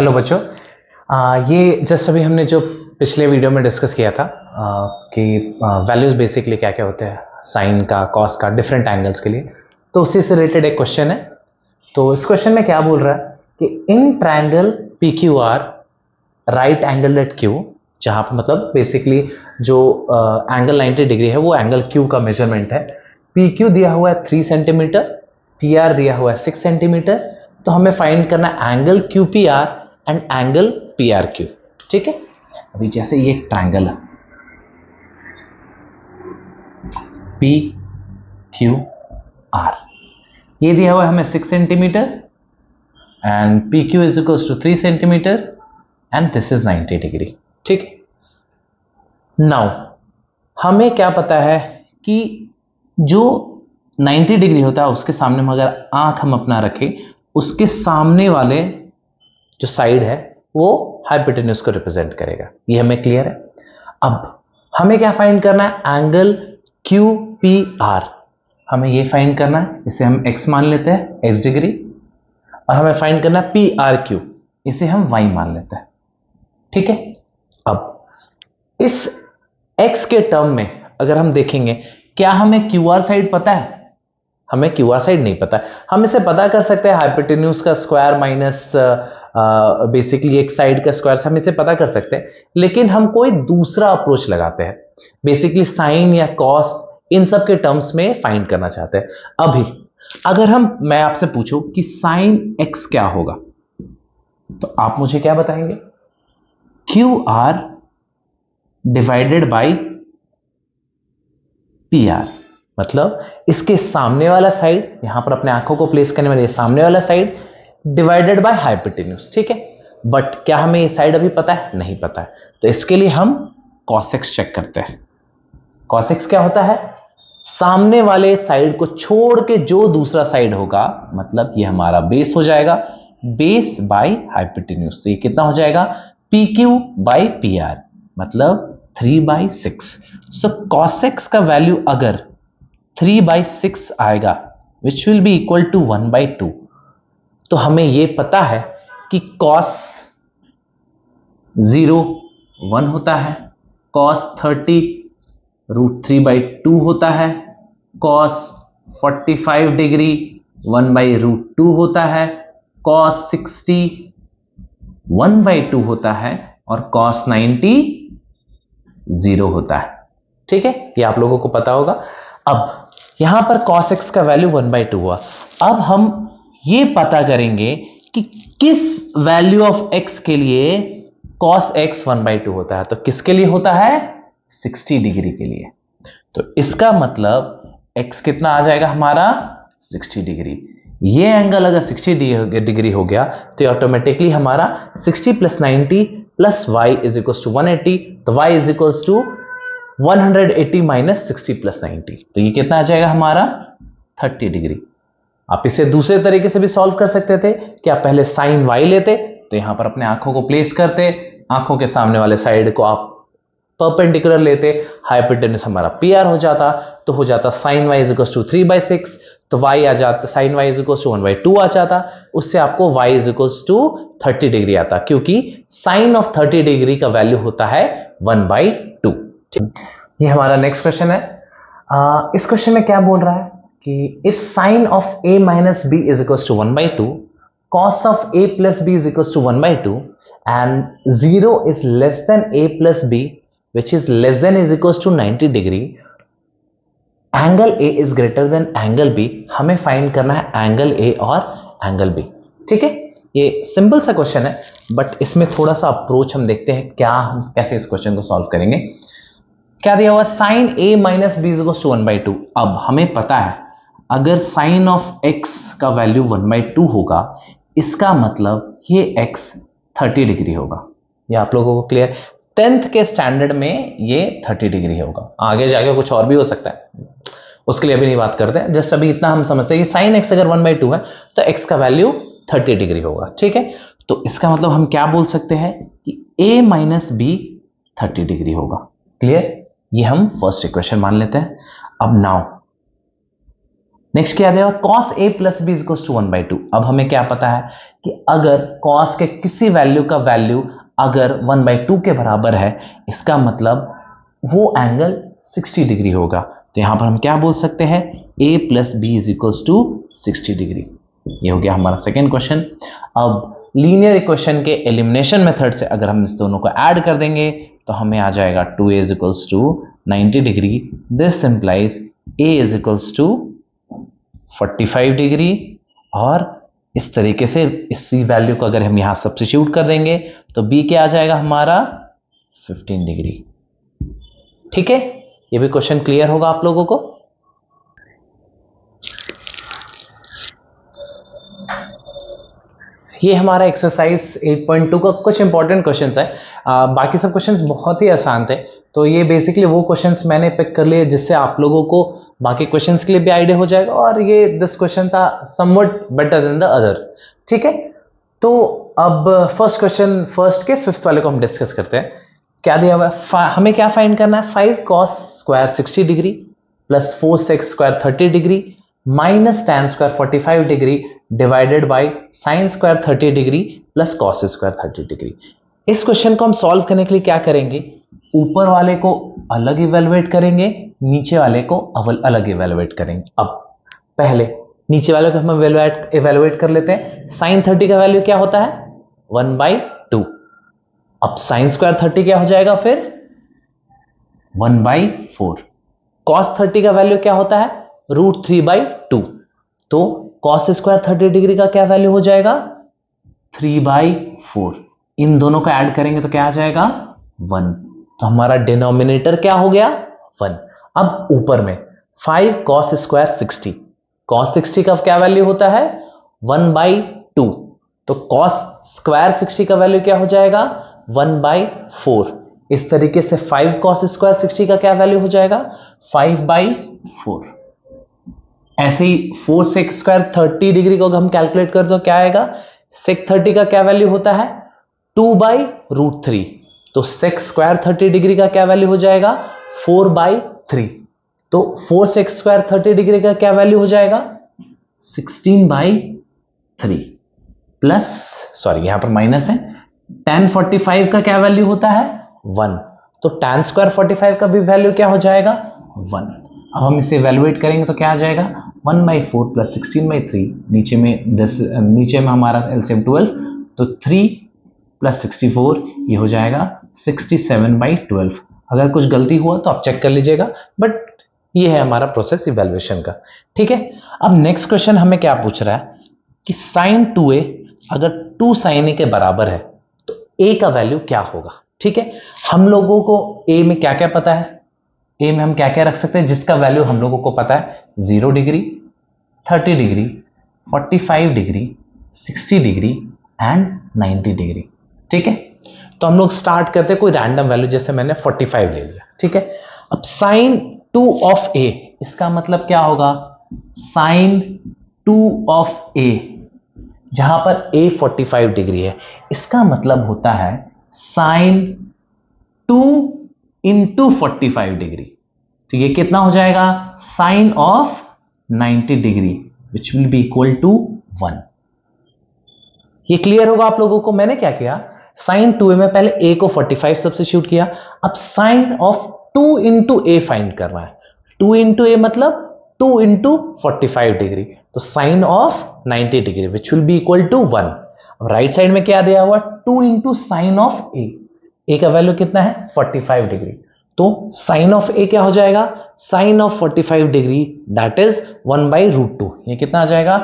Hello बच्चों। ये just अभी हमने जो पिछले वीडियो में डिस्कस किया था कि वैल्यूज बेसिकली क्या क्या होते हैं साइन का, कॉस का, डिफरेंट एंगल्स के लिए। तो उसी से रिलेटेड एक क्वेश्चन है। तो इस क्वेश्चन में क्या बोल रहा है कि in triangle P Q R right angle at Q, जहां पर मतलब बेसिकली जो एंगल 90 डिग्री है वो एंगल क्यू का मेजरमेंट है। पी क्यू दिया हुआ है 3 सेंटीमीटर, पी आर दिया हुआ है 6 सेंटीमीटर। तो हमें फाइंड करना angle Q P R and angle P R Q. ठीक है, अभी जैसे ये ट्रायंगल है पी क्यू आर, ये दिया हुआ है हमें 6 centimetre and P Q is equals to 3 centimetre and this is 90 degree. ठीक है, नाउ हमें क्या पता है कि जो 90 डिग्री होता है उसके सामने में अगर आंख हम अपना रखें, उसके सामने वाले जो साइड है वो हाइपोटेन्यूज को रिप्रेजेंट करेगा। ये हमें क्लियर है। अब हमें क्या फाइंड करना है, एंगल क्यू पी आर हमें ये फाइंड करना है। इसे हम x मान लेते हैं, x डिग्री, और हमें फाइंड करना है पी आर क्यू, इसे हम y मान लेते हैं। ठीक है, अब इस x के टर्म में अगर हम देखेंगे, क्या हमें क्यू आर साइड पता है? हमें क्यू आर साइड नहीं पता है। हम इसे पता कर सकते हैं हाइपोटेन्यूज का स्क्वायर माइनस बेसिकली एक साइड का स्क्वायर, हम इसे पता कर सकते हैं। लेकिन हम कोई दूसरा अप्रोच लगाते हैं, बेसिकली साइन या कॉस इन सब के टर्म्स में फाइंड करना चाहते हैं। अभी अगर मैं आपसे पूछूं कि साइन एक्स क्या होगा, तो आप मुझे क्या बताएंगे? Q R divided by P R, मतलब इसके सामने वाला साइड, यहां पर अपने आंखों को प्लेस करने वाले सामने वाला साइड डिवाइडेड बाय हाइपोटेन्यूज। ठीक है, बट क्या हमें ये साइड अभी पता है? नहीं पता है। तो इसके लिए हम cos x चेक करते हैं। cos x क्या होता है? सामने वाले साइड को छोड़ के जो दूसरा साइड होगा, मतलब ये हमारा बेस हो जाएगा, बेस बाय हाइपोटेन्यूज। तो ये कितना हो जाएगा? P Q by P R, मतलब 3/6। सो cos x का वैल्यू अगर 3/6 आएगा, which will be equal to 1/2, तो हमें यह पता है कि cos 0 1 होता है, cos 30 √3/2 होता है, cos 45 डिग्री 1/√2 होता है, cos 60 1/2 होता है, और cos 90 0 होता है। ठीक है, ये आप लोगों को पता होगा। अब यहां पर cos x का वैल्यू 1/2 हुआ। अब हम ये पता करेंगे कि किस वैल्यू ऑफ x के लिए cos x 1/2 होता है। तो किसके लिए होता है? 60 डिग्री के लिए। तो इसका मतलब x कितना आ जाएगा हमारा? 60 डिग्री। ये एंगल अगर 60 डिग्री हो गया तो ऑटोमेटिकली हमारा 60 + 90 + y = 180, तो y = 180 - 60 + 90, तो ये कितना आ जाएगा हमारा? 30 डिग्री। आप इसे दूसरे तरीके से भी सॉल्व कर सकते थे कि आप पहले साइन y लेते, तो यहां पर अपने आंखों को प्लेस करते, आंखों के सामने वाले साइड को आप परपेंडिकुलर लेते, हाइपोटेन्यूज हमारा पी आर हो जाता, तो हो जाता साइन y = 3/6, तो y आ जाता, साइन y = 1/2 आ जाता, उससे आपको y = 30 डिग्री आता, क्योंकि साइन ऑफ 30 डिग्री का वैल्यू होता है 1/2। ये हमारा नेक्स्ट क्वेश्चन है। इस क्वेश्चन में क्या बोल रहा है कि if sine of a - b = 1/2, cos of a + b = 1/2 and 0 is less than a + b, which is less than is equals to 90 degree, angle a is greater than angle b, हमें find करना है angle a और angle b। ठीक है, ये simple सा question है, but इसमें थोड़ा सा अप्रोच हम देखते हैं, क्या हम कैसे इस क्वेश्चन को सॉल्व करेंगे। क्या दिया हुआ? Sine a - b = 1/2। अब हमें पता है अगर साइन ऑफ x का वैल्यू 1/2 होगा, इसका मतलब ये x 30 डिग्री होगा। ये आप लोगों को क्लियर? 10th के स्टैंडर्ड में ये 30 डिग्री होगा, आगे जाके कुछ और भी हो सकता है, उसके लिए अभी नहीं बात करते हैं। जस्ट अभी इतना हम समझते हैं कि साइन x अगर 1/2 है तो x का वैल्यू 30 डिग्री होगा। ठीक है, तो इसका मतलब हम क्या बोल सकते हैं कि a - b 30 डिग्री होगा। क्लियर? ये हम फर्स्ट इक्वेशन मान लेते हैं। अब नाउ नेक्स्ट क्या देगा, cos a plus B is to 1/2। अब हमें क्या पता है कि अगर cos के किसी वैल्यू का वैल्यू अगर 1/2 के बराबर है, इसका मतलब वो एंगल 60 डिग्री होगा। तो यहां पर हम क्या बोल सकते हैं, a plus B is equals to 60 degree. ये हो गया हमारा सेकेंड क्वेश्चन। अब लीनियर इक्वेशन के एलिमिनेशन मेथड से अगर हम इस दोनों को ऐड कर देंगे तो हमें आ जाएगा 2a is equals to 90 degree. This implies a is equals to 45 degree, और इस तरीके से इसी वैल्यू को अगर हम यहां सब्स्टिट्यूट कर देंगे तो b क्या आ जाएगा हमारा 15 डिग्री। ठीक है, ये भी क्वेश्चन क्लियर होगा आप लोगों को। ये हमारा एक्सरसाइज 8.2 का कुछ इंपॉर्टेंट क्वेश्चंस है। बाकी सब क्वेश्चंस बहुत ही आसान थे, तो ये बेसिकली वो क्वेश्चंस मैंने पिक कर लिए जिससे आप लोगों को बाकी क्वेश्चंस के लिए भी आइडिया हो जाएगा, और ये this questions are somewhat better than the other. ठीक है, तो अब फर्स्ट क्वेश्चन, फर्स्ट के फिफ्थ वाले को हम डिस्कस करते हैं। क्या दिया हुआ है, हमें क्या फाइंड करना है, 5 cos square 60 degree plus 4 sec square 30 degree minus tan square 45 degree divided by sin square 30 degree plus cos square 30 degree. इस क्वेश्चन को हम सॉल्व करने के लिए क्या करेंगे, ऊपर वाले को अलग इवेलुएट करेंगे, नीचे वाले को अलग इवेलुएट करेंगे। अब पहले नीचे वाले को हम इवेलुएट कर लेते हैं। sin 30 का वैल्यू क्या होता है 1/2। अब sin स्क्वायर 30 क्या हो जाएगा फिर 1/4। cos 30 का वैल्यू क्या होता है √3/2। तो cos स्क्वायर 30 डिग्री का क्या वैल्यू हो जाएगा 3/4। इन दोनों को ऐड करेंगे तो क्या आ जाएगा 1। तो हमारा डिनोमिनेटर क्या हो गया 1। अब ऊपर में 5 cos स्क्वायर 60, cos 60 का क्या वैल्यू होता है 1/2। तो cos स्क्वायर 60 का वैल्यू क्या हो जाएगा 1/4। इस तरीके से 5 cos स्क्वायर 60 का क्या वैल्यू हो जाएगा 5/4। ऐसे ही 4 sec स्क्वायर 30 डिग्री को हम कैलकुलेट कर दो क्या आएगा, sec 30 का क्या वैल्यू होता है 2/√3। तो sec स्क्वायर 30 डिग्री का क्या वैल्यू हो जाएगा 4/3। तो 4 sec स्क्वायर 30 डिग्री का क्या वैल्यू हो जाएगा 16/3 प्लस, सॉरी यहां पर माइनस है, tan 45 का क्या वैल्यू होता है 1। तो tan स्क्वायर 45 का भी वैल्यू क्या हो जाएगा 1। अब हम इसे इवेलुएट करेंगे तो क्या आ जाएगा 1/4 प्लस 16/3, नीचे में 10, नीचे में हमारा LCM 12, तो 3 प्लस 64 ये हो जाएगा 67/12। अगर कुछ गलती हुआ तो आप चेक कर लीजिएगा, बट ये है हमारा प्रोसेस इवेल्युएशन का। ठीक है, अब नेक्स्ट क्वेश्चन हमें क्या पूछ रहा है कि sin 2a अगर 2 sin a के बराबर है तो a का वैल्यू क्या होगा। ठीक है, हम लोगों को a में क्या क्या पता है, a में हम क्या क्या रख सकते हैं जिसका वैल्यू हम लोगों को पता है 0 degree 30 degree 45 degree 60 degree and 90 degree. ठीक है, तो हम लोग स्टार्ट करते हैं कोई रैंडम वैल्यू, जैसे मैंने 45 ले लिया। ठीक है, अब sin 2 ऑफ a, इसका मतलब क्या होगा sin 2 ऑफ a, जहां पर a 45 डिग्री है, इसका मतलब होता है sin 2 इंटू 45 डिग्री। तो ये कितना हो जाएगा sin of 90 degree which will be equal to 1। ये क्लियर होगा आप लोगों को। मैंने क्या किया, sin 2a में पहले a को 45 सब्स्टिट्यूट किया, अब sin of 2 into a find करना है। 2 इंटू a मतलब 2 इंटू 45 डिग्री, तो sin of 90 degree which will be equal to 1। अब राइट साइड में क्या दिया हुआ 2 इंटू साइन ऑफ a का वैल्यू कितना है 45 डिग्री, तो sin ऑफ a क्या हो जाएगा sin of 45 degree that is 1/√2। ये कितना आ जाएगा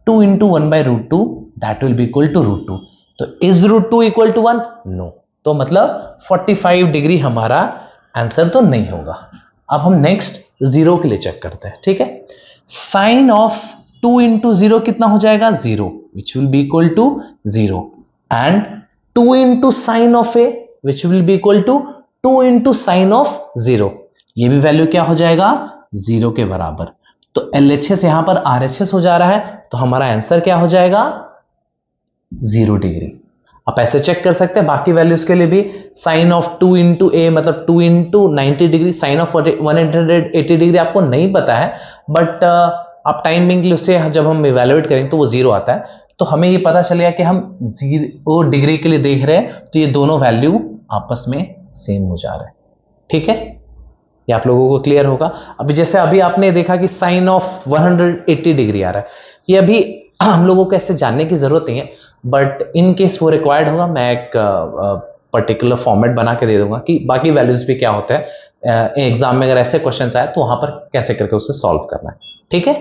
2 into 1/√2 that will be equal to √2। तो इज √2 इक्वल टू 1, नो, तो मतलब 45 डिग्री हमारा आंसर तो नहीं होगा। अब हम नेक्स्ट 0 के लिए चेक करते हैं। ठीक है, साइन ऑफ 2 इंटू 0 कितना हो जाएगा 0 which will be equal to 0 and 2 into sine of a which will be equal to 2 into sine of 0, ये भी वैल्यू क्या हो जाएगा 0 के बराबर। तो LHS यहां पर RHS हो जा रहा है, तो हमारा आंसर क्या हो जाएगा 0 डिग्री। आप ऐसे चेक कर सकते हैं बाकी वैल्यूज के लिए भी, साइन ऑफ 2 इंटू a मतलब 2 into 90 degree, sine of 180 degree आपको नहीं पता है, बट आप टाइमिंग से जब हम इवेलुएट करेंगे तो वो 0 आता है, तो हमें ये पता चलेगा कि हम 0 डिग्री के लिए देख रहे हैं, तो ये दोनों वैल्यू आपस में सेम हो जा रहे हैं। ठीक है, ये आप लोगों को क्लियर होगा। अभी जैसे अभी आपने देखा कि साइन ऑफ 180 डिग्री आ रहा है, ये अभी हम लोगों को ऐसे जानने की जरूरत नहीं है, बट इन केस वो रिक्वायर्ड होगा, मैं एक पर्टिकुलर फॉर्मेट बना के दे दूंगा कि बाकी वैल्यूज भी क्या होते हैं एग्जाम में, अगर ऐसे क्वेश्चन आए तो वहां पर कैसे करके उसे सॉल्व करना है। ठीक है,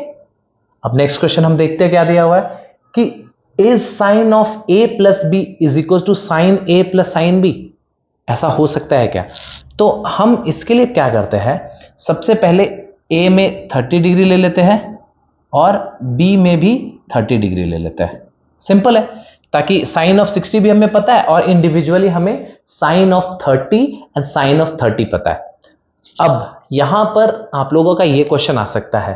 अब नेक्स्ट क्वेश्चन हम देखते हैं क्या दिया हुआ है कि is sine of A plus B is equal to sine A plus sine B, ऐसा हो सकता है क्या? तो हम इसके लिए क्या करते हैं, सबसे पहले ए में 30 डिग्री ले लेते हैं और बी में भी 30 डिग्री ले लेते हैं। सिंपल है, ताकि साइन ऑफ 60 भी हमें पता है और इंडिविजुअली हमें sine of 30 and sine of 30 पता है। अब यहां पर आप लोगों का यह क्वेश्चन आ सकता है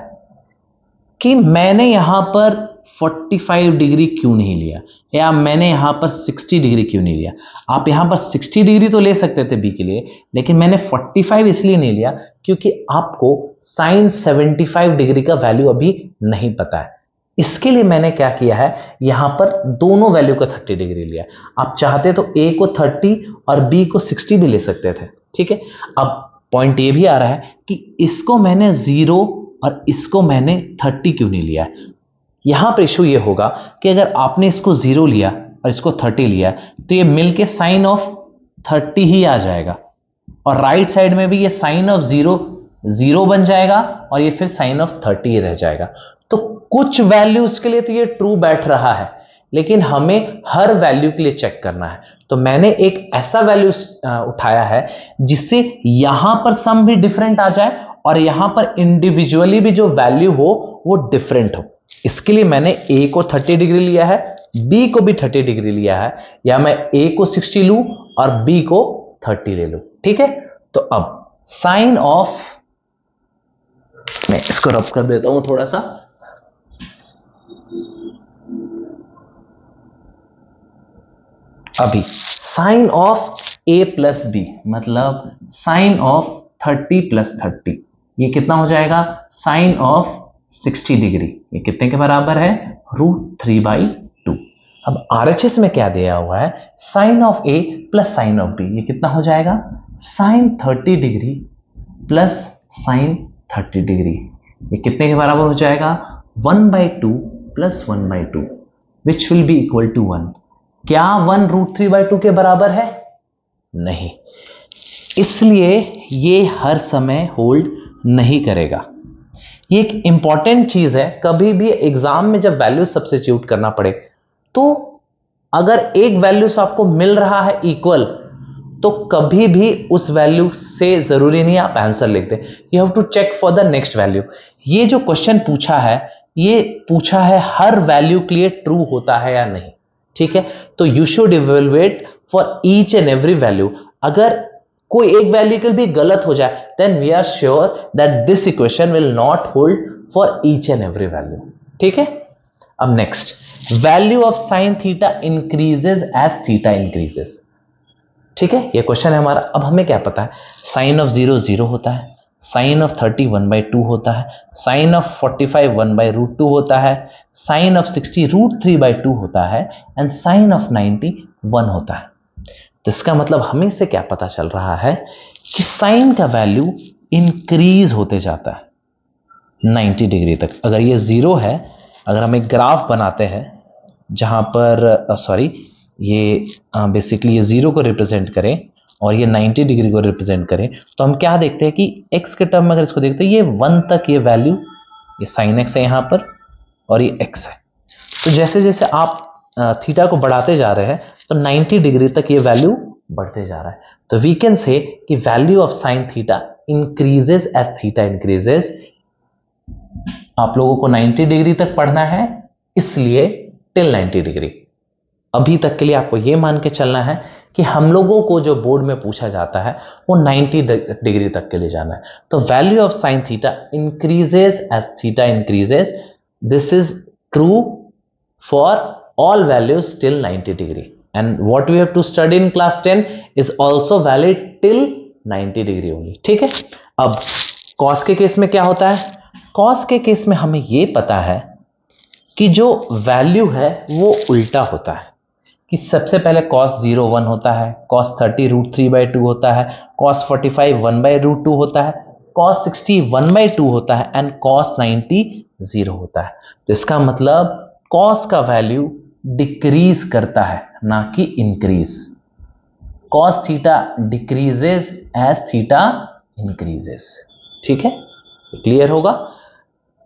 कि मैंने यहां पर 45 डिग्री क्यों नहीं लिया, या मैंने यहां पर 60 डिग्री क्यों नहीं लिया। आप यहां पर 60 डिग्री तो ले सकते थे बी के लिए, लेकिन मैंने 45 इसलिए नहीं लिया क्योंकि आपको साइन 75 डिग्री का वैल्यू अभी नहीं पता है। इसके लिए मैंने क्या किया है, यहां पर दोनों वैल्यू को 30 डिग्री लिया। आप चाहते तो ए को 30 और बी को 60 भी ले सकते थे। ठीक है, अब पॉइंट ये भी आ रहा है कि इसको मैंने 0 और इसको मैंने 30 क्यों नहीं लिया है। यहां पर इशू ये होगा कि अगर आपने इसको 0 लिया और इसको 30 लिया तो ये मिलके साइन ऑफ 30 ही आ जाएगा, और राइट साइड में भी ये साइन ऑफ 0 0 बन जाएगा और ये फिर साइन ऑफ 30 रह जाएगा। तो कुछ वैल्यूज के लिए तो ये ट्रू बैठ रहा है, लेकिन हमें हर वैल्यू के लिए चेक करना है। तो मैंने एक ऐसा वैल्यू उठाया है जिससे यहां पर सम भी डिफरेंट आ जाए और यहां पर इंडिविजुअली भी जो वैल्यू हो वो डिफरेंट हो। इसके लिए मैंने ए को 30 डिग्री लिया है, बी को भी 30 डिग्री लिया है, या मैं ए को 60 लूं और बी को 30 ले लूं। ठीक है, तो अब साइन ऑफ, मैं इसको रब कर देता हूं थोड़ा सा, अभी sine of A plus B मतलब साइन ऑफ 30 प्लस 30, ये कितना हो जाएगा, साइन ऑफ 60 डिग्री, ये कितने के बराबर है, √3/2। अब RHS में क्या दिया हुआ है, sine of A plus sine of B, ये कितना हो जाएगा, sine 30 degree plus sine 30 degree, ये कितने के बराबर हो जाएगा, 1/2 plus 1/2 which will be equal to 1। क्या 1 √3/2 के बराबर है? नहीं, इसलिए ये हर समय होल्ड नहीं करेगा। ये एक इंपॉर्टेंट चीज है, कभी भी एग्जाम में जब वैल्यू सब्स्टिट्यूट करना पड़े तो अगर एक वैल्यू से आपको मिल रहा है इक्वल, तो कभी भी उस वैल्यू से जरूरी नहीं आप आंसर लिख दें, you have to check for the next value. ये जो क्वेश्चन पूछा है, ये पूछा है हर वैल्यू के लिए ट्रू होता है या नहीं। ठीक है, तो you should evaluate for each and every value. अगर कोई एक वैल्यू के भी गलत हो जाए, then we are sure that this equation will not hold for each and every value. ठीक है, अब next, value of sine theta increases as theta increases. ठीक है, ये क्वेश्चन है हमारा। अब हमें क्या पता है, साइन ऑफ 0 0 होता है, साइन ऑफ 30 1/2 होता है, साइन ऑफ 45 1/√2 होता है, साइन ऑफ 60 √3/2 होता है, एंड साइन ऑफ 90 1 होता है। तो इसका मतलब हमें से क्या पता चल रहा है कि साइन का वैल्यू इंक्रीज होते जाता है 90 डिग्री तक। अगर ये 0 है, अगर हम एक ग्राफ बनाते हैं जहां पर ये बेसिकली ये 0 को रिप्रेजेंट करें और ये 90 डिग्री को रिप्रेजेंट करें, तो हम क्या देखते हैं कि x के टर्म में अगर इसको देखते हैं, ये 1 तक ये वैल्यू, ये साइन x है यहां पर और ये x है। तो जैसे जैसे आप थीटा को बढ़ाते जा रहे हैं तो 90 डिग्री तक ये वैल्यू बढ़ते जा रहा है। तो वी कैन से कि value of sine theta increases as theta increases. आप लोगों को 90 डिग्री तक पढ़ना है, इसलिए टिल 90 डिग्री। अभी तक के लिए आपको यह मान के चलना है कि हम लोगों को जो बोर्ड में पूछा जाता है वो 90 डिग्री तक के लिए जाना है। तो value of sine theta increases as theta increases, this is true for all values till 90 degree, and what we have to study in class 10 is also valid till 90 degree only। ठीक है, अब cos के case में क्या होता है, cos के case में हमें यह पता है कि जो वैल्यू है वो उल्टा होता है, कि सबसे पहले cos 0 1 होता है, cos 30 √3/2 होता है, cos 45 1/√2 होता है, cos 60 1/2 होता है एंड cos 90 0 होता है। तो इसका मतलब cos का वैल्यू डिक्रीज करता है, ना कि increase. cos theta decreases as theta increases. ठीक है, क्लियर होगा।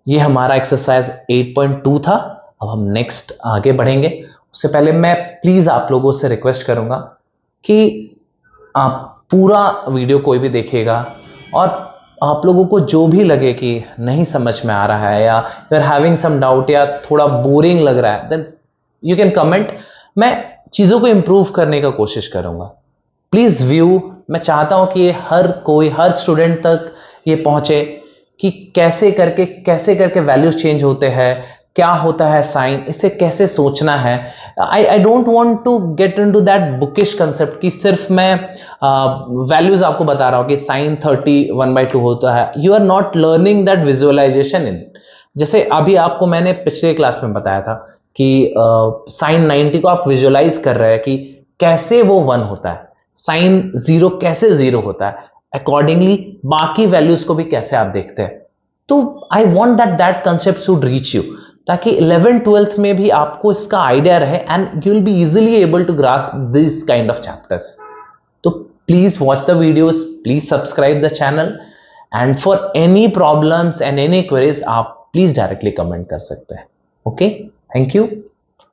ये हमारा एक्सरसाइज 8.2 था। अब हम नेक्स्ट आगे बढ़ेंगे। उससे पहले मैं प्लीज आप लोगों से रिक्वेस्ट करूंगा कि आप पूरा वीडियो कोई भी देखेगा और आप लोगों को जो भी लगे कि नहीं समझ में आ रहा है या you are having some doubt या थोड़ा बोरिंग लग रहा है, देन यू कैन कमेंट। मैं चीजों को इंप्रूव करने का कोशिश करूंगा। प्लीज व्यू, मैं चाहता हूं कि हर स्टूडेंट तक ये पहुंचे कि कैसे करके वैल्यूज चेंज होते हैं, क्या होता है साइन, इसे कैसे सोचना है। I don't want to get into that bookish concept कि सिर्फ मैं वैल्यूज आपको बता रहा हूं कि साइन 30 1/2 होता है। You are not learning that visualisation in. जैसे अभी आपको मैंने पिछले क्लास में बताया था कि साइन 90 को आप विजुअलाइज कर रहे हैं कि कैसे वो 1 होता है, साइन 0 कैसे 0 होता है, अकॉर्डिंगली बाकी वैल्यूज को भी कैसे आप देखते हैं। तो I want that concept should reach you, ताकि 11th 12th में भी आपको इसका आइडिया रहे and you will be easily able to grasp this kind of chapters. तो please watch the videos, please subscribe the channel and for any problems and any queries आप please directly comment कर सकते हैं। Okay, thank you.